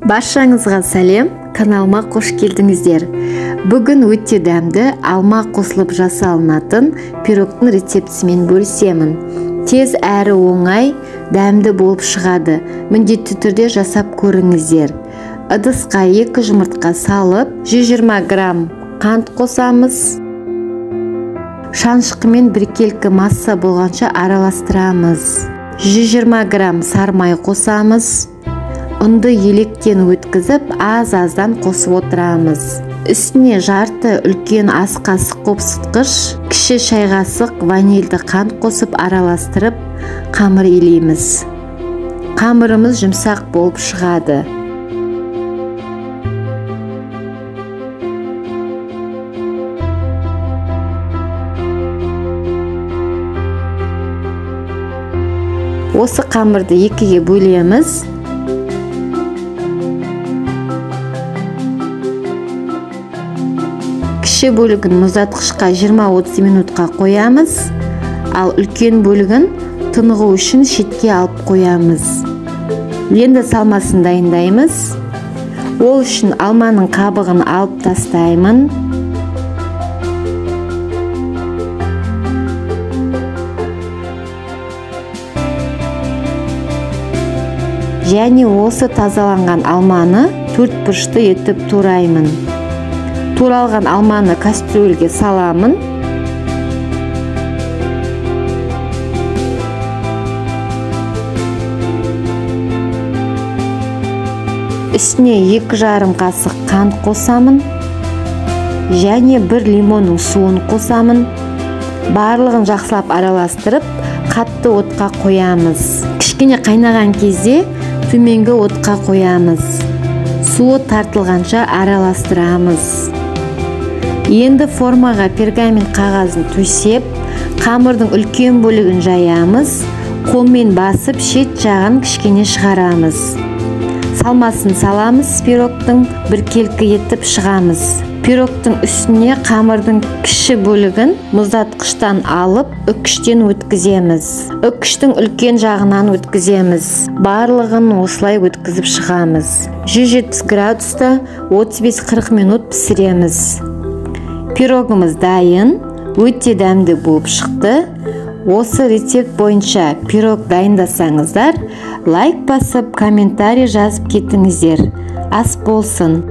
Баршаңызға сәлем, каналыма қош келдіңіздер. Бүгін өте дәмді алма қосылып жасалынатын пирогтың рецептісімен бөлісемін. Тез әрі оңай, дәмді болып шығады. Міндетті түрде жасап көріңіздер. Ыдысқа 2 жұмыртқа салып, 120 грамм қант қосамыз. Шаншқымен біркелкі масса болғанша араластырамыз. 120 грамм сары май қосамыз. Ұнды електен өткізіп, аз-аздан қосып отырамыз. Үстіне жарты үлкен ас қасық қопсытқыш, кіші шай қасық ванильді қант қосып араластырып, қамыр илейміз. Қамырымыз жұмсақ болып шығады. Осы қамырды екіге бөлеміз. Кіші бөлігін мұздатқышқа 20-30 минутқа қоямыз, ал үлкен бөлігін тынығу үшін шетке алып қоямыз. Енді салмасын дайындаймыз. Ол үшін алманың қабығын алып тастаймын. Және осы тазаланған алманы 4 бұрышты етіп тураймын. Туралған алманы кастрюльге саламын. Үстіне 2,5 қасық қант қосамын. Және 1 лимонның суын қосамын. Барлығын жақсылап араластырып, қатты отқа қоямыз. Кішкене қайнаған кезде төменгі отқа қоямыз. Суы тартылғанша араластырамыз. Енді формаға пергамент қағазын төсеп, қамырдың үлкен бөлігін жаямыз, қолмен басып шет жағын кішкене шығарамыз. Салмасын саламыз, пирогтың біркелкі етіп шығамыз. Пирогтың үстіне қамырдың кіші бөлігін мұздатқыштан алып, үккіштен өткіземіз. Үккіштің үлкен жағынан өткіземіз. Барлығын осылай өткізіп шығамыз. 170 градуста 35-40 минут пісіреміз. Пирогымыз дайын, өте дәмді болып шықты. Осы рецепт бойынша пирог дайындасаңыздар, лайк басып, комментарий жазып кетіңіздер. Ас болсын!